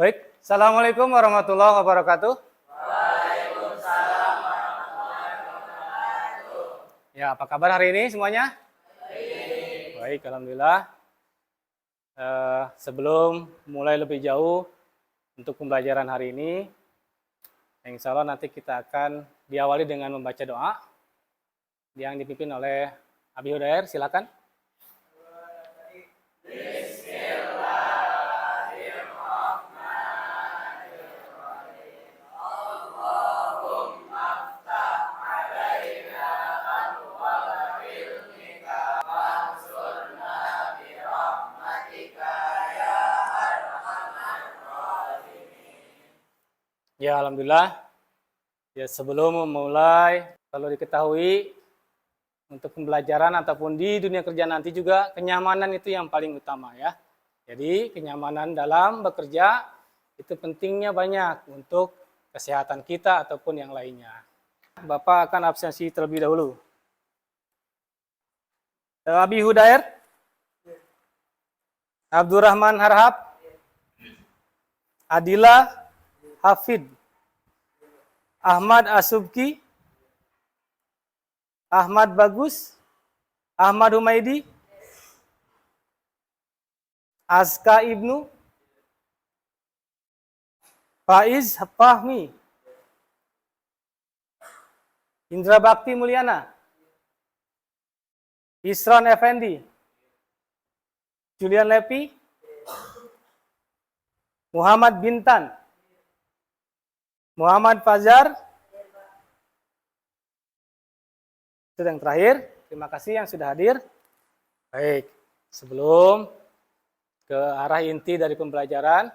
Baik, Assalamualaikum warahmatullahi wabarakatuh. Ya, apa kabar hari ini semuanya? Baik, Alhamdulillah. Sebelum mulai lebih jauh untuk pembelajaran hari ini, insya Allah nanti kita akan diawali dengan membaca doa yang dipimpin oleh Abi Hudair. Silakan. Ya, Alhamdulillah. Ya, sebelum memulai, perlu diketahui untuk pembelajaran ataupun di dunia kerja nanti juga kenyamanan itu yang paling utama ya. Jadi kenyamanan dalam bekerja itu pentingnya banyak untuk kesehatan kita ataupun yang lainnya. Bapak akan absensi terlebih dahulu. Abi Hudair, Abdurrahman Harhab, Adila Hafid, Ahmad Asubki, Ahmad Bagus, Ahmad Humaidi, Azka Ibnu, Faiz Fahmi, Indra Bakti Mulyana, Isron Effendi, Julian Lepi, Muhammad Bintan, Muhammad Fajar. Itu yang terakhir. Terima kasih yang sudah hadir. Baik, sebelum ke arah inti dari pembelajaran,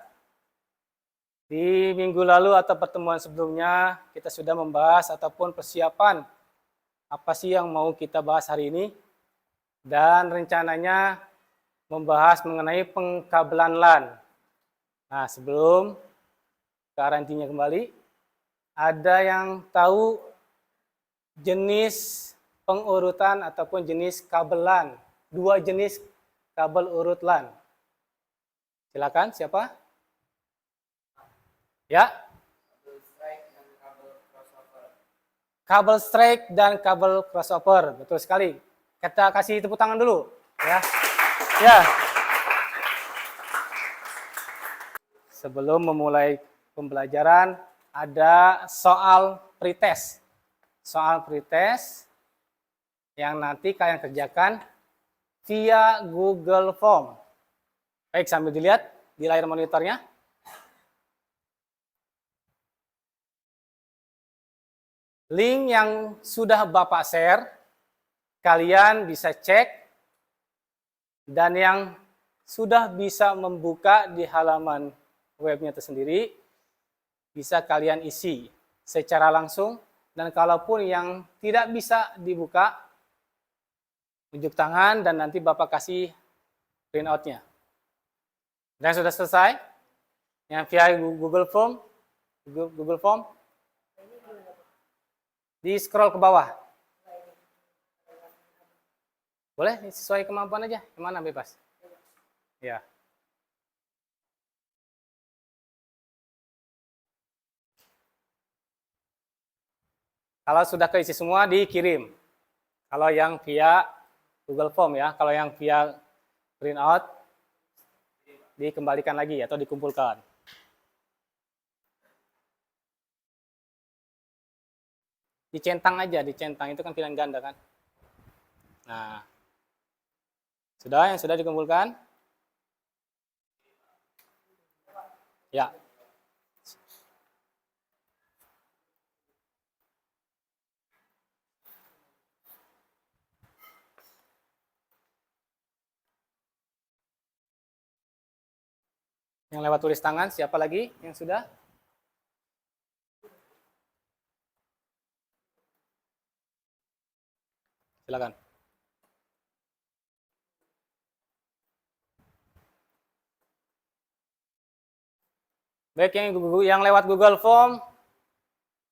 di minggu lalu atau pertemuan sebelumnya kita sudah membahas ataupun persiapan apa sih yang mau kita bahas hari ini, dan rencananya membahas mengenai pengkabelan LAN. Nah, sebelum ke arah intinya kembali, ada yang tahu jenis pengurutan ataupun jenis kabel LAN? Dua jenis kabel urut LAN. Silakan, siapa? Ya. Kabel strike dan kabel crossover. Betul sekali. Kita kasih tepuk tangan dulu, ya. Ya. Sebelum memulai pembelajaran, ada soal pretest. Soal pretest yang nanti kalian kerjakan via Google Form. Baik, sambil dilihat di layar monitornya. Link yang sudah Bapak share, kalian bisa cek, dan yang sudah bisa membuka di halaman webnya tersendiri, bisa kalian isi secara langsung, dan kalaupun yang tidak bisa dibuka, tunjuk tangan dan nanti Bapak kasih printout-nya. Dan sudah selesai, yang via Google Form, di scroll ke bawah. Boleh sesuai kemampuan aja, kemana bebas. Ya. Kalau sudah keisi semua, dikirim. Kalau yang via Google Form ya, kalau yang via printout, dikembalikan lagi atau dikumpulkan. Dicentang aja, dicentang itu kan pilihan ganda kan. Nah, sudah yang sudah dikumpulkan? Ya. Yang lewat tulis tangan, siapa lagi yang sudah? Silakan. Baik, yang lewat Google Form,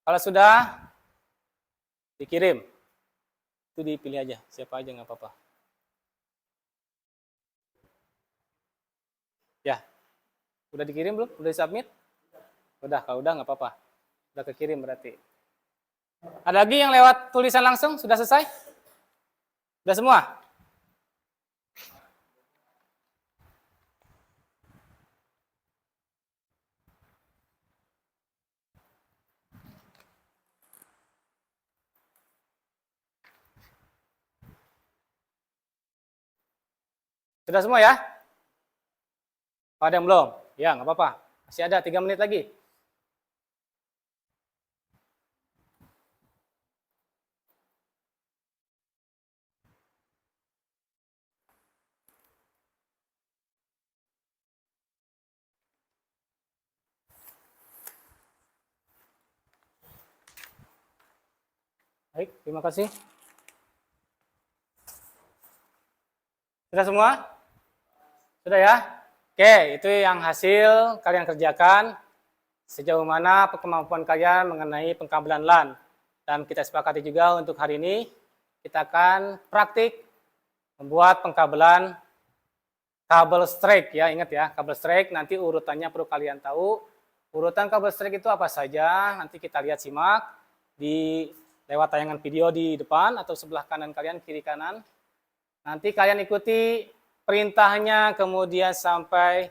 kalau sudah dikirim, itu dipilih aja, siapa aja nggak apa-apa. Ya, Udah dikirim belum? Udah disubmit? Udah, kalau udah nggak apa-apa. Udah kekirim berarti. Ada lagi yang lewat tulisan langsung? Sudah selesai? Sudah semua? Sudah semua ya? Oh, ada yang belum? Ya, nggak apa-apa. Masih ada 3 menit lagi. Baik, terima kasih. Sudah semua? Sudah ya? Oke, itu yang hasil kalian kerjakan. Sejauh mana kemampuan kalian mengenai pengkabelan LAN. Dan kita sepakati juga untuk hari ini, kita akan praktik membuat pengkabelan kabel strike ya. Ingat ya, kabel strike nanti urutannya perlu kalian tahu. Urutan kabel strike itu apa saja, nanti kita lihat simak di lewat tayangan video di depan atau sebelah kanan kalian, kiri kanan. Nanti kalian ikuti perintahnya, kemudian sampai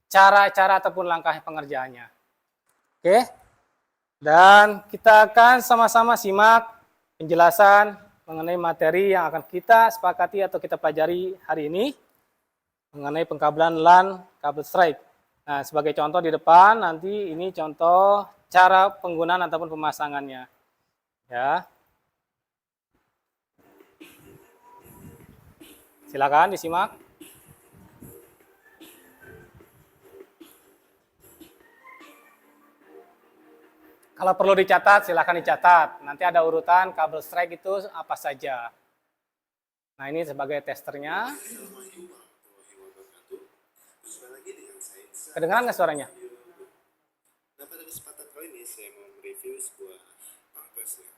cara-cara ataupun langkah pengerjaannya. Oke, dan kita akan sama-sama simak penjelasan mengenai materi yang akan kita sepakati atau kita pelajari hari ini mengenai pengkabelan LAN kabel strike. Nah, sebagai contoh di depan, nanti ini contoh cara penggunaan ataupun pemasangannya. Ya. Silakan disimak. Kalau perlu dicatat, silakan dicatat. Nanti ada urutan kabel strike itu apa saja. Nah, ini sebagai testernya. Kedengaran nggak suaranya? Nah, pada kesempatan kali ini saya mau mereview sebuah pampers ya.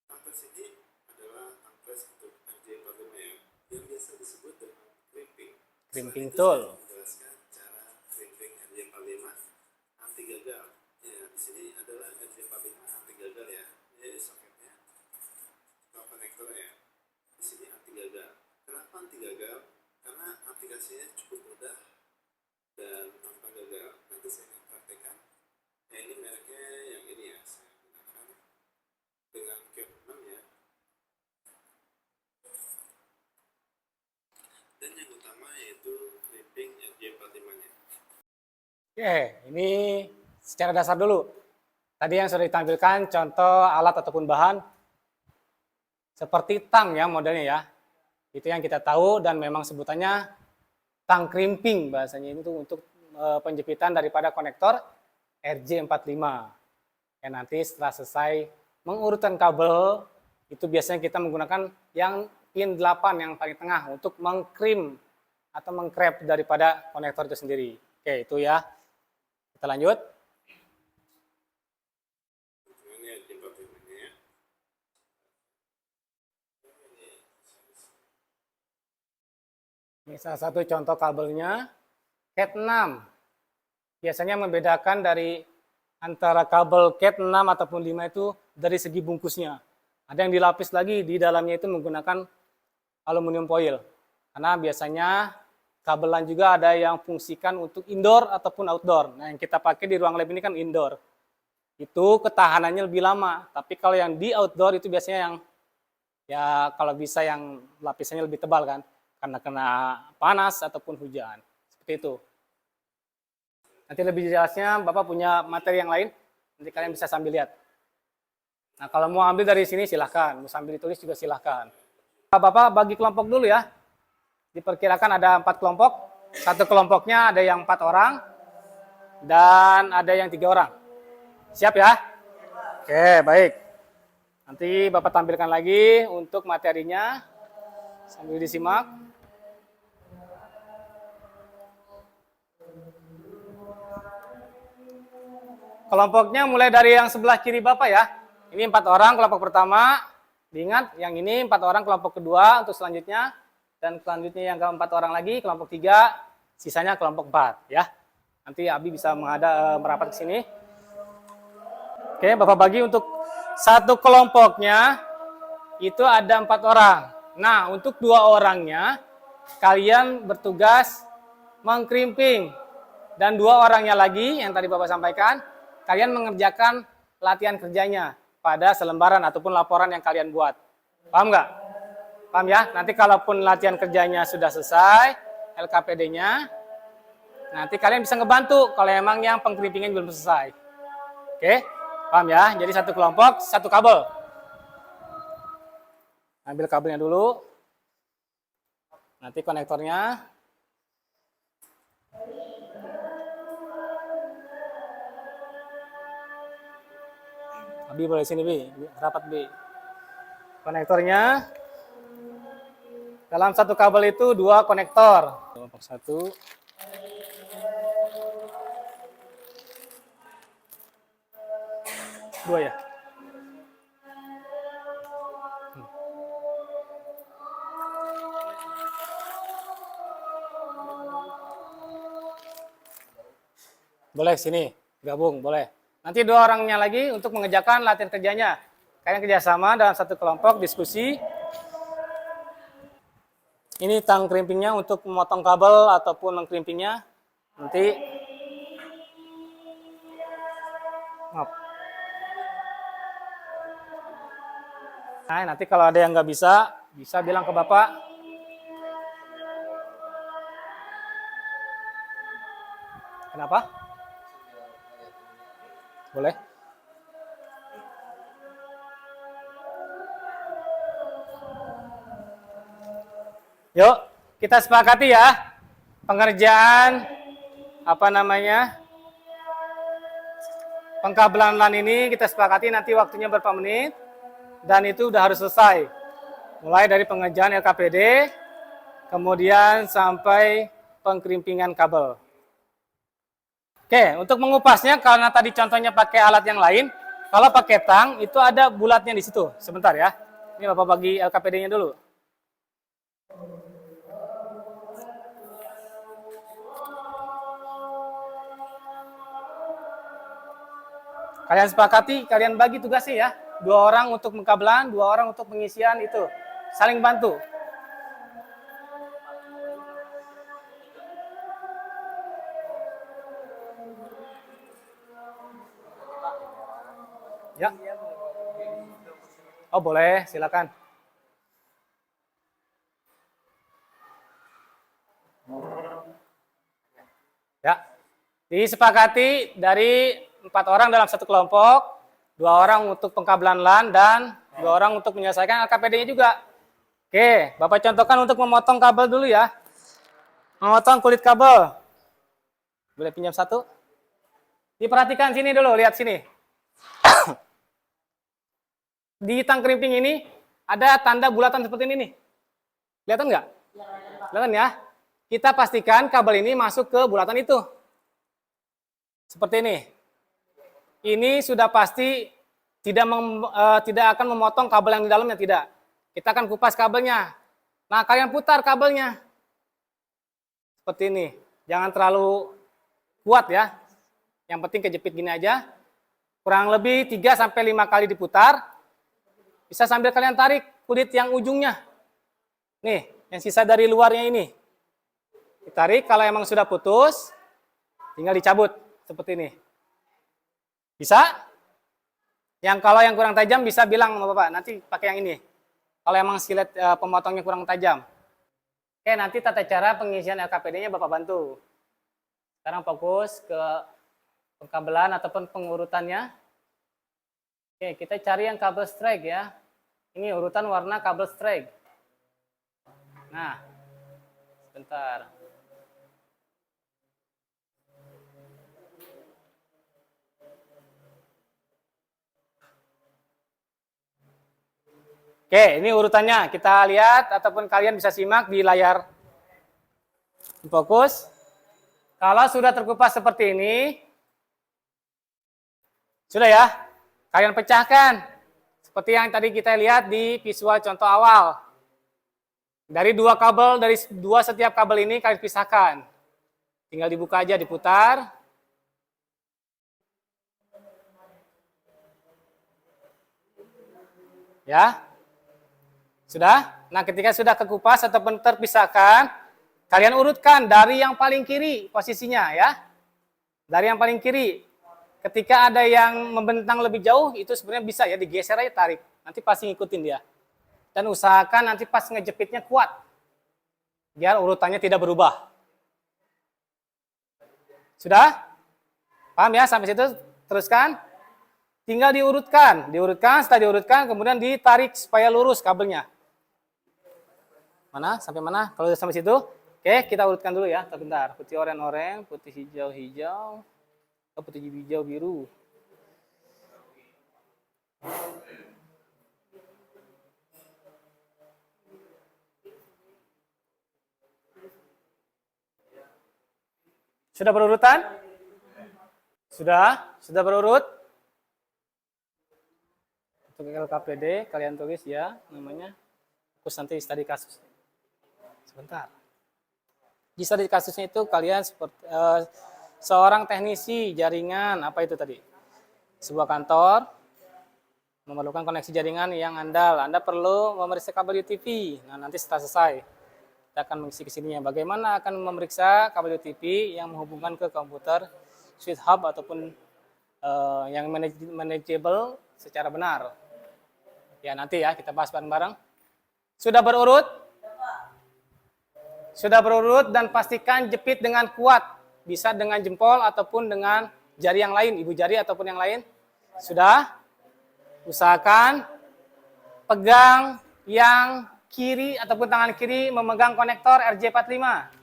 Pampers ini adalah pampers untuk RJ45 ya, yang biasa disebut dengan crimping. Crimping tool. Menjelaskan cara crimping RJ45 anti gagal. Ya, di sini adalah RJ45 anti gagal ya. Ini soketnya atau konektornya. Di sini anti gagal. Kenapa anti gagal? Karena aplikasinya cukup mudah dan tanpa gagal. Nanti saya akan praktekkan. Nah, ini mereknya yang ini ya, saya gunakan dengan cap 6 ya. Dan yang utama yaitu crimping RJ45 nya. Oke, ini secara dasar dulu. Tadi yang sudah ditampilkan contoh alat ataupun bahan seperti tang ya modelnya ya. Itu yang kita tahu dan memang sebutannya tang crimping bahasanya itu untuk penjepitan daripada konektor RJ45. Ya, nanti setelah selesai mengurutkan kabel itu biasanya kita menggunakan yang pin 8 yang paling tengah untuk mengkrim atau mengkrep daripada konektor itu sendiri. Oke, itu ya. Kita lanjut. Ini RJ45 nya ya. Ini salah satu contoh kabelnya, Cat 6. Biasanya membedakan dari antara kabel Cat 6 ataupun 5 itu dari segi bungkusnya. Ada yang dilapis lagi di dalamnya itu menggunakan aluminium foil. Karena biasanya kabelan juga ada yang fungsikan untuk indoor ataupun outdoor. Nah, yang kita pakai di ruang lab ini kan indoor. Itu ketahanannya lebih lama. Tapi kalau yang di outdoor itu biasanya yang ya kalau bisa yang lapisannya lebih tebal kan. Karena kena panas ataupun hujan. Seperti itu. Nanti lebih jelasnya Bapak punya materi yang lain. Nanti kalian bisa sambil lihat. Nah, kalau mau ambil dari sini silahkan. Mau sambil ditulis juga silahkan. Bapak bagi kelompok dulu ya. Diperkirakan ada 4 kelompok. Satu kelompoknya ada yang 4 orang. Dan ada yang 3 orang. Siap ya? Oke, baik. Nanti Bapak tampilkan lagi untuk materinya. Sambil disimak. Kelompoknya mulai dari yang sebelah kiri Bapak ya. Ini 4 orang kelompok pertama. Diingat, yang ini 4 orang kelompok kedua untuk selanjutnya. Dan selanjutnya yang keempat orang lagi, kelompok 3. sisanya kelompok 4 ya. Nanti Abi bisa merapat ke sini. Oke, Bapak bagi untuk satu kelompoknya itu ada 4 orang. Nah, untuk 2 orangnya kalian bertugas mengkrimping. Dan 2 orangnya lagi yang tadi Bapak sampaikan, kalian mengerjakan latihan kerjanya pada selembaran ataupun laporan yang kalian buat. Paham nggak? Paham ya? Nanti kalaupun latihan kerjanya sudah selesai, LKPD-nya, nanti kalian bisa ngebantu kalau emang yang pengkrimpingan belum selesai. Oke? Paham ya? Jadi satu kelompok, satu kabel. Ambil kabelnya dulu. Nanti konektornya. Abi boleh sini, Bi. Rapat, Bi. Konektornya. Dalam satu kabel itu 2 konektor. Kelompok 1. Dua ya? Boleh sini, gabung, boleh. Nanti 2 orangnya lagi untuk mengerjakan latihan kerjanya. Kalian kerjasama dalam satu kelompok, diskusi. Ini tang krimpingnya untuk memotong kabel ataupun mengkrimpingnya. Nanti. Maaf. Nah, nanti kalau ada yang nggak bisa bilang ke Bapak. Kenapa? Boleh. Yuk, kita sepakati ya. Pengerjaan pengkabelan LAN ini kita sepakati nanti waktunya berapa menit. Dan itu udah harus selesai. Mulai dari pengerjaan LKPD, kemudian sampai pengkrimpingan kabel. Oke, untuk mengupasnya karena tadi contohnya pakai alat yang lain, kalau pakai tang itu ada bulatnya di situ. Sebentar ya. Ini Bapak bagi LKPD-nya dulu. Kalian sepakati, kalian bagi tugasnya ya. 2 orang untuk pengkabelan, 2 orang untuk pengisian itu. Saling bantu. Ya. Oh boleh, silakan. Ya. Disepakati dari 4 orang dalam satu kelompok, 2 orang untuk pengkabelan LAN dan 2 orang untuk menyelesaikan LKPD-nya juga. Oke, Bapak contohkan untuk memotong kabel dulu ya. Memotong kulit kabel. Boleh pinjam satu? Diperhatikan sini dulu, lihat sini. Di tang krimping ini ada tanda bulatan seperti ini nih. Kelihatan nggak? Kelihatan ya? Kita pastikan kabel ini masuk ke bulatan itu. Seperti ini. Ini sudah pasti tidak akan memotong kabel yang di dalamnya, tidak. Kita akan kupas kabelnya. Nah, kalian putar kabelnya. Seperti ini. Jangan terlalu kuat ya. Yang penting kejepit gini aja. Kurang lebih 3-5 kali diputar. Bisa sambil kalian tarik kulit yang ujungnya. Nih, yang sisa dari luarnya ini. Ditarik, kalau emang sudah putus, tinggal dicabut. Seperti ini. Bisa? Kalau yang kurang tajam bisa bilang sama Bapak, nanti pakai yang ini. Kalau emang silet pemotongnya kurang tajam. Oke, nanti tata cara pengisian LKPD-nya Bapak bantu. Sekarang fokus ke pengkabelan ataupun pengurutannya. Oke, kita cari yang kabel strike ya. Ini urutan warna kabel strike. Nah, sebentar. Oke, ini urutannya. Kita lihat ataupun kalian bisa simak di layar. Fokus. Kalau sudah terkupas seperti ini, sudah ya, kalian pecahkan. Seperti yang tadi kita lihat di visual contoh awal. Dari 2 kabel, dari 2 setiap kabel ini kalian pisahkan. Tinggal dibuka aja, diputar. Ya. Sudah? Nah, ketika sudah kekupas ataupun terpisahkan, kalian urutkan dari yang paling kiri posisinya ya. Dari yang paling kiri. Ketika ada yang membentang lebih jauh, itu sebenarnya bisa ya digeser aja, tarik. Nanti pasti ngikutin dia. Dan usahakan nanti pas ngejepitnya kuat. Biar urutannya tidak berubah. Sudah? Paham ya sampai situ? Teruskan. Tinggal diurutkan, setelah diurutkan kemudian ditarik supaya lurus kabelnya. Mana? Sampai mana? Kalau sampai situ, oke, kita urutkan dulu ya. Sebentar. Putih oranye, putih hijau, putih hijau biru. Sudah berurutan? Sudah berurut? Untuk LKPD kalian tulis ya namanya. Terus nanti studi kasus. Sebentar. Di studi kasusnya itu kalian seperti seorang teknisi jaringan, apa itu tadi? Sebuah kantor memerlukan koneksi jaringan yang andal. Anda perlu memeriksa kabel UTP. Nah, nanti setelah selesai kita akan mengisi ke sininya. Bagaimana akan memeriksa kabel UTP yang menghubungkan ke komputer switch hub ataupun yang manageable secara benar. Ya, nanti ya kita bahas bareng-bareng. Sudah berurut? Sudah berurut dan pastikan jepit dengan kuat. Bisa dengan jempol ataupun dengan jari yang lain, ibu jari ataupun yang lain. Sudah? Usahakan pegang yang kiri ataupun tangan kiri memegang konektor RJ45.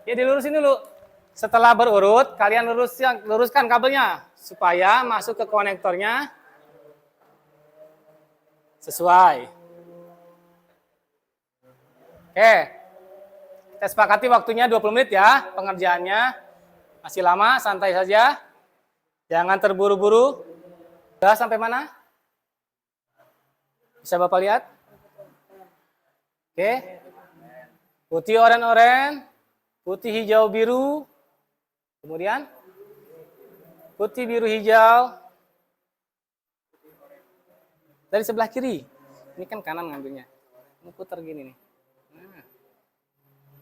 Ya, dilurusin dulu. Setelah berurut, kalian luruskan kabelnya supaya masuk ke konektornya sesuai. Oke. Kita sepakati waktunya 20 menit ya pengerjaannya. Masih lama, santai saja. Jangan terburu-buru. Sudah sampai mana? Bisa Bapak lihat? Oke. Putih oranye, putih hijau biru, kemudian putih biru hijau. Dari sebelah kiri, ini kan kanan ngambilnya, ini putar gini nih. Nah,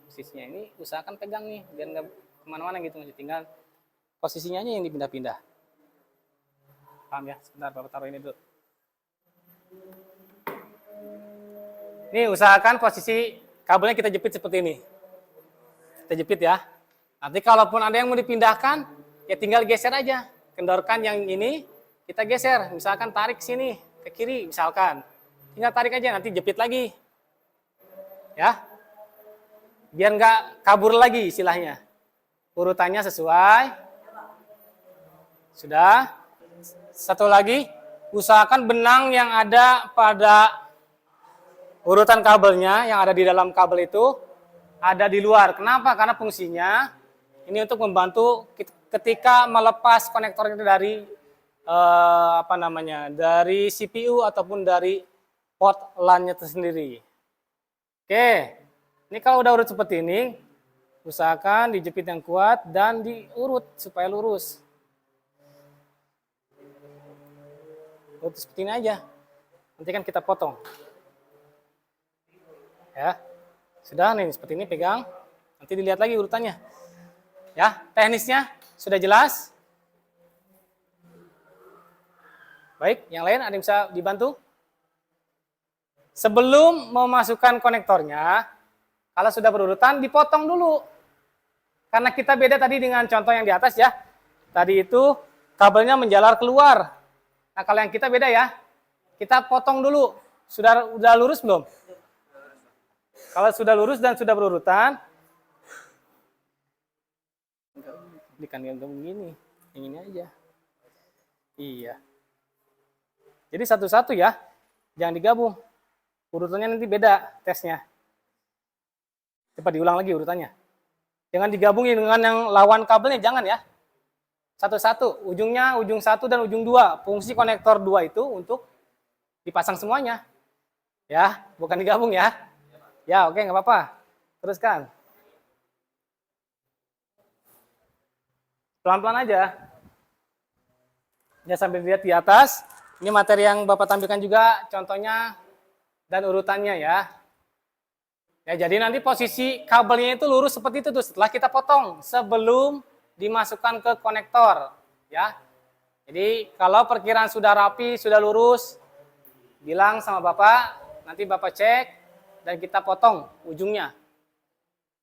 posisinya ini usahakan pegang nih, biar nggak kemana-mana gitu, masih tinggal posisinya aja yang dipindah-pindah. Paham ya? Sebentar, Bapak taruh ini dulu. Nih usahakan posisi kabelnya kita jepit seperti ini. Kita jepit ya. Nanti kalaupun ada yang mau dipindahkan, ya tinggal geser aja. Kendorkan yang ini, kita geser. Misalkan tarik sini, ke kiri misalkan. Tinggal tarik aja, nanti jepit lagi. Ya. Biar nggak kabur lagi istilahnya. Urutannya sesuai. Sudah. Satu lagi, usahakan benang yang ada pada urutan kabelnya, yang ada di dalam kabel itu, ada di luar. Kenapa? Karena fungsinya ini untuk membantu ketika melepas konektor itu dari dari CPU ataupun dari port LAN-nya tersendiri. Oke, ini kalau udah urut seperti ini, usahakan dijepit yang kuat dan diurut supaya lurus. Urut seperti ini aja. Nanti kan kita potong. Ya. Sudah nih, seperti ini pegang. Nanti dilihat lagi urutannya. Ya, teknisnya sudah jelas. Baik, yang lain ada yang bisa dibantu? Sebelum memasukkan konektornya, kalau sudah berurutan, dipotong dulu. Karena kita beda tadi dengan contoh yang di atas ya. Tadi itu kabelnya menjalar keluar. Nah, kalau yang kita beda ya. Kita potong dulu. Sudah lurus belum? Kalau sudah lurus dan sudah berurutan, bukan yang begini, yang ini aja. Iya. Jadi satu-satu ya, jangan digabung. Urutannya nanti beda tesnya. Coba diulang lagi urutannya. Jangan digabungin dengan yang lawan kabelnya, jangan ya. satu-satu. Ujungnya ujung 1 dan ujung 2. Fungsi konektor 2 itu untuk dipasang semuanya. Ya, bukan digabung ya. Ya, oke, nggak apa-apa. Teruskan. Pelan-pelan aja. Ya, sambil lihat di atas. Ini materi yang Bapak tampilkan juga, contohnya dan urutannya ya. Ya, jadi nanti posisi kabelnya itu lurus seperti itu tuh setelah kita potong sebelum dimasukkan ke konektor, ya. Jadi kalau perkiraan sudah rapi, sudah lurus, bilang sama Bapak, nanti Bapak cek dan kita potong ujungnya.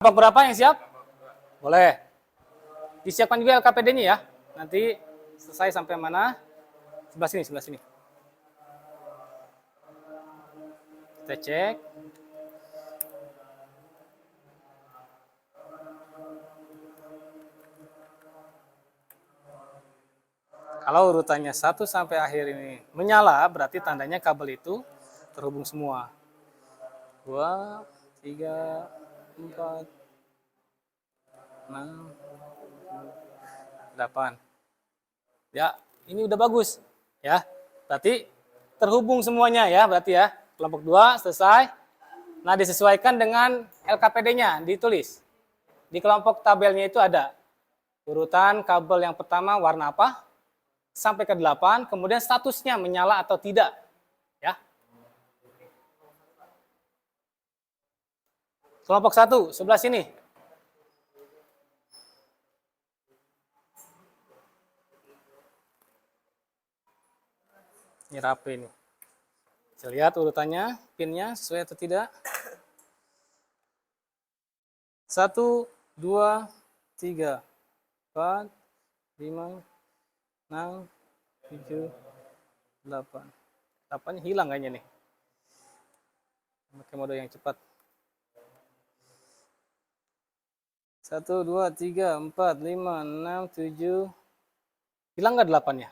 Kelompok berapa yang siap? Boleh. Disiapkan juga LKPD-nya ya. Nanti selesai sampai mana? Sebelah sini, sebelah sini. Kita cek. Kalau urutannya 1 sampai akhir ini menyala, berarti tandanya kabel itu terhubung semua. 2, 3, 4, 6, 8. Ya, ini udah bagus. Ya, berarti terhubung semuanya ya, berarti ya. Kelompok 2 selesai. Nah, disesuaikan dengan LKPD-nya, ditulis. Di kelompok tabelnya itu ada urutan kabel yang pertama warna apa, sampai ke 8, kemudian statusnya menyala atau tidak. Ya. Kelompok 1, sebelah sini. Ini rapi nih. Bisa lihat urutannya, pinnya sesuai atau tidak. 1, 2, 3, 4, 5, 6, 7, 8. 8 hilang kayaknya nih. Pakai mode yang cepat. 1, 2, 3, 4, 5, 6, 7. Hilang nggak 8-nya?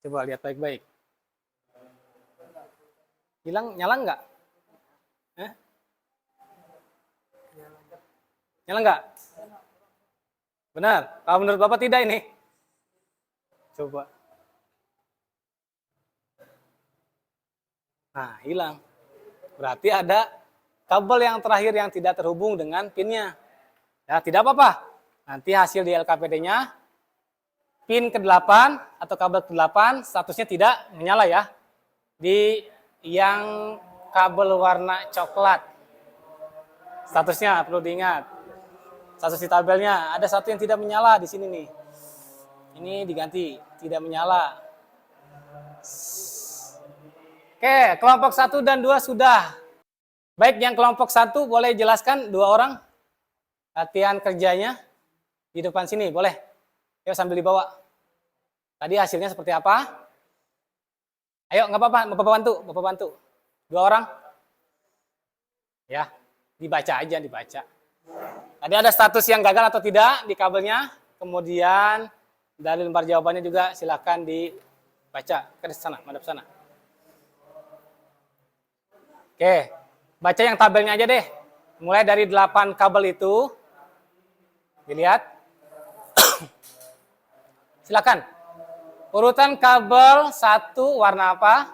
Coba lihat baik-baik. Hilang, nyala nggak? Nyala nggak? Benar. Kalau menurut Bapak tidak ini? Coba. Nah, hilang. Berarti ada kabel yang terakhir yang tidak terhubung dengan pinnya. Ya, tidak apa-apa. Nanti hasil di LKPD-nya, pin ke-8 atau kabel ke-8 statusnya tidak menyala ya. Di yang kabel warna coklat. Statusnya perlu diingat. Status di tabelnya ada satu yang tidak menyala di sini nih. Ini diganti, tidak menyala. Oke, kelompok 1 dan 2 sudah. Baik, yang kelompok 1 boleh jelaskan 2 orang latihan kerjanya di depan sini, boleh? Ayo sambil dibawa. Tadi hasilnya seperti apa? Ayo, nggak apa-apa, Bapak bantu. 2 orang. Ya, dibaca aja, dibaca. Tadi ada status yang gagal atau tidak di kabelnya. Kemudian dari lembar jawabannya juga silakan dibaca ke sana, madep sana. Oke, baca yang tabelnya aja deh. Mulai dari 8 kabel itu. Dilihat. Silakan. Urutan kabel 1 warna apa?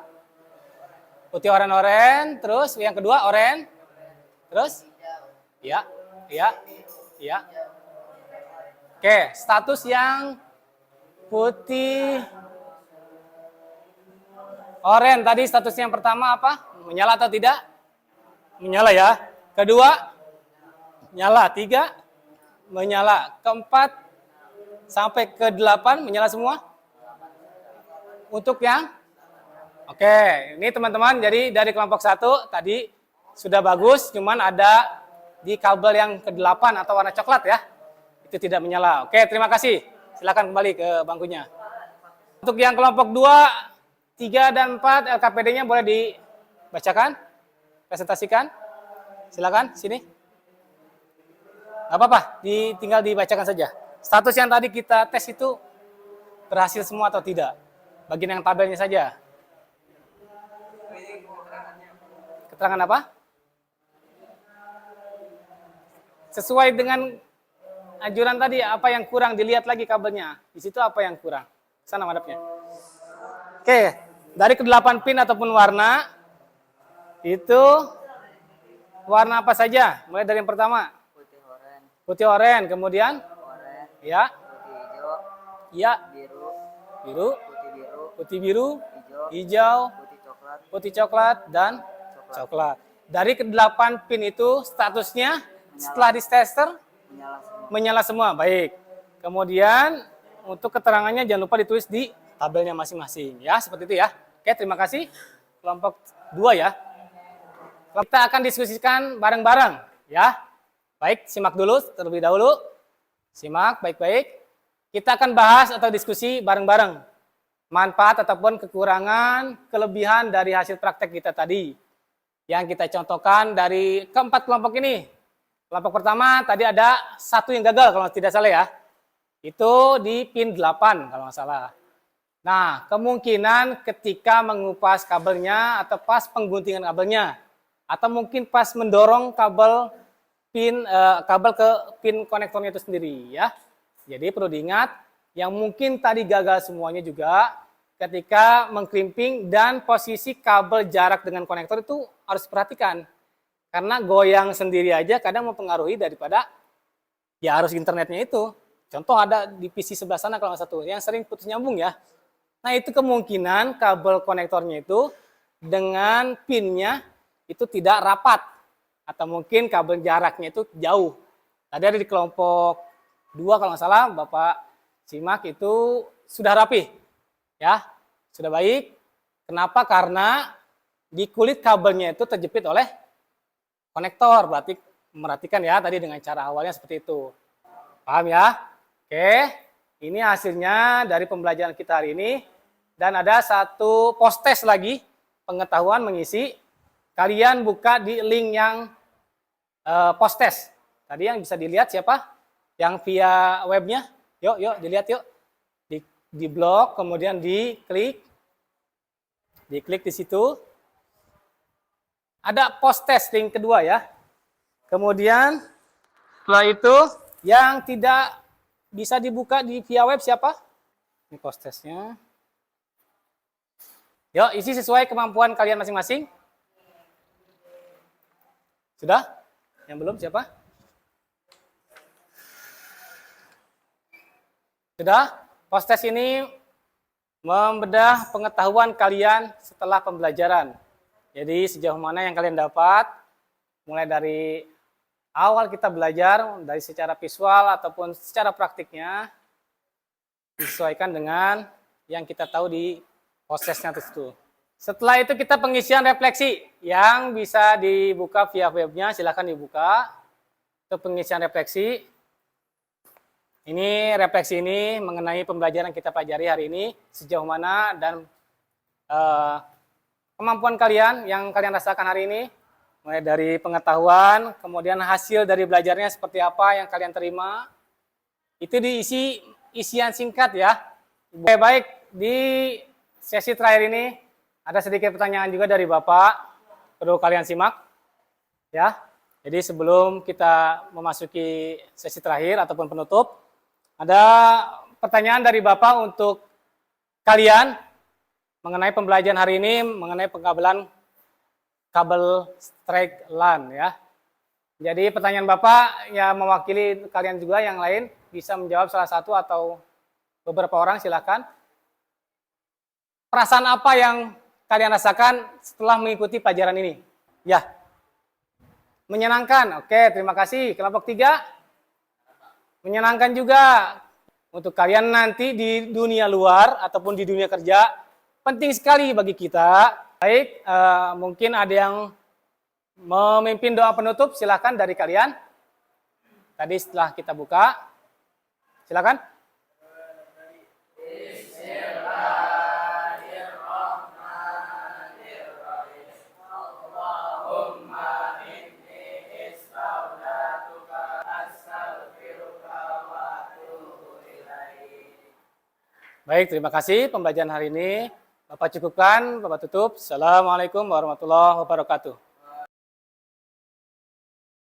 Putih oren-oren, terus yang kedua oren. Terus? Ya. Oke, status yang putih oren tadi statusnya yang pertama apa? Menyala atau tidak? Menyala ya. Kedua, nyala. 3, menyala. Keempat, sampai ke 8, menyala semua? Untuk yang? Oke, ini teman-teman, jadi dari kelompok 1 tadi sudah bagus, cuman ada di kabel yang ke-8 atau warna coklat ya. Itu tidak menyala. Oke, terima kasih. Silakan kembali ke bangkunya. Untuk yang kelompok 2, 3 dan 4 LKPD-nya boleh dibacakan, presentasikan. Silakan, sini. Nggak apa-apa, tinggal dibacakan saja. Status yang tadi kita tes itu berhasil semua atau tidak. Bagian yang tabelnya saja. Keterangan apa? Sesuai dengan anjuran tadi, apa yang kurang, dilihat lagi kabelnya. Di situ apa yang kurang. Sana madepnya. Oke, dari ke-8 pin ataupun warna, itu warna apa saja? Mulai dari yang pertama. Putih oranye, Putih oranye, kemudian oranye, ya, putih hijau, ya, biru, biru, putih biru, hijau, hijau, putih coklat, dan coklat. Dari ke-8 pin itu statusnya setelah di tester menyala semua. menyala semua. Baik. Kemudian untuk keterangannya jangan lupa ditulis di tabelnya masing-masing ya, seperti itu ya. Oke, terima kasih. Kelompok 2 ya. Kita akan diskusikan bareng-bareng ya. Baik, simak dulu terlebih dahulu. Simak baik-baik. Kita akan bahas atau diskusi bareng-bareng manfaat ataupun kekurangan, kelebihan dari hasil praktek kita tadi. Yang kita contohkan dari keempat kelompok ini. Kelompok pertama tadi ada satu yang gagal kalau tidak salah ya. Itu di pin 8 kalau nggak salah. Nah, kemungkinan ketika mengupas kabelnya atau pas pengguntingan kabelnya, atau mungkin pas mendorong kabel ke pin konektornya itu sendiri ya. Jadi perlu diingat, yang mungkin tadi gagal semuanya juga ketika mengklimping dan posisi kabel jarak dengan konektor itu harus diperhatikan. Karena goyang sendiri aja kadang mempengaruhi daripada ya arus internetnya itu. Contoh ada di PC sebelah sana kalau nggak satu, yang sering putus nyambung ya. Nah itu kemungkinan kabel konektornya itu dengan pinnya itu tidak rapat. Atau mungkin kabel jaraknya itu jauh. Tadi ada di kelompok 2 kalau nggak salah, Bapak simak itu sudah rapi. Ya, sudah baik. Kenapa? Karena di kulit kabelnya itu terjepit oleh konektor. Berarti merhatikan ya tadi dengan cara awalnya seperti itu. Paham ya? Oke, ini hasilnya dari pembelajaran kita hari ini. Dan ada satu post test lagi, pengetahuan mengisi. Kalian buka di link yang post test. Tadi yang bisa dilihat siapa? Yang via webnya. Yuk dilihat yuk. Di blog, kemudian diklik di situ. Ada post test link kedua ya. Kemudian setelah itu yang tidak bisa dibuka di via web siapa? Ini post testnya. Yuk isi sesuai kemampuan kalian masing-masing. Sudah? Yang belum siapa? Sudah? Post test ini membedah pengetahuan kalian setelah pembelajaran. Jadi sejauh mana yang kalian dapat, mulai dari awal kita belajar, dari secara visual ataupun secara praktiknya, disesuaikan dengan yang kita tahu di post testnya tersebut. Setelah itu kita pengisian refleksi yang bisa dibuka via webnya, silahkan dibuka. Untuk pengisian refleksi. Ini refleksi ini mengenai pembelajaran kita pelajari hari ini, sejauh mana dan kemampuan kalian yang kalian rasakan hari ini, mulai dari pengetahuan, kemudian hasil dari belajarnya seperti apa yang kalian terima, itu diisi isian singkat ya. Baik, di sesi terakhir ini ada sedikit pertanyaan juga dari Bapak, perlu kalian simak ya. Jadi sebelum kita memasuki sesi terakhir ataupun penutup, ada pertanyaan dari Bapak untuk kalian mengenai pembelajaran hari ini, mengenai pengkabelan kabel straight LAN ya. Jadi pertanyaan Bapak yang mewakili kalian juga yang lain bisa menjawab salah satu atau beberapa orang, silakan. Perasaan apa yang kalian rasakan setelah mengikuti pelajaran ini? Ya. Menyenangkan. Oke, terima kasih. Kelompok 3. Menyenangkan juga. Untuk kalian nanti di dunia luar ataupun di dunia kerja, penting sekali bagi kita. Baik, mungkin ada yang memimpin doa penutup, silakan dari kalian. Tadi setelah kita buka, silakan. Baik, terima kasih pembelajaran hari ini. Bapak cukupkan, Bapak tutup. Assalamualaikum warahmatullahi wabarakatuh.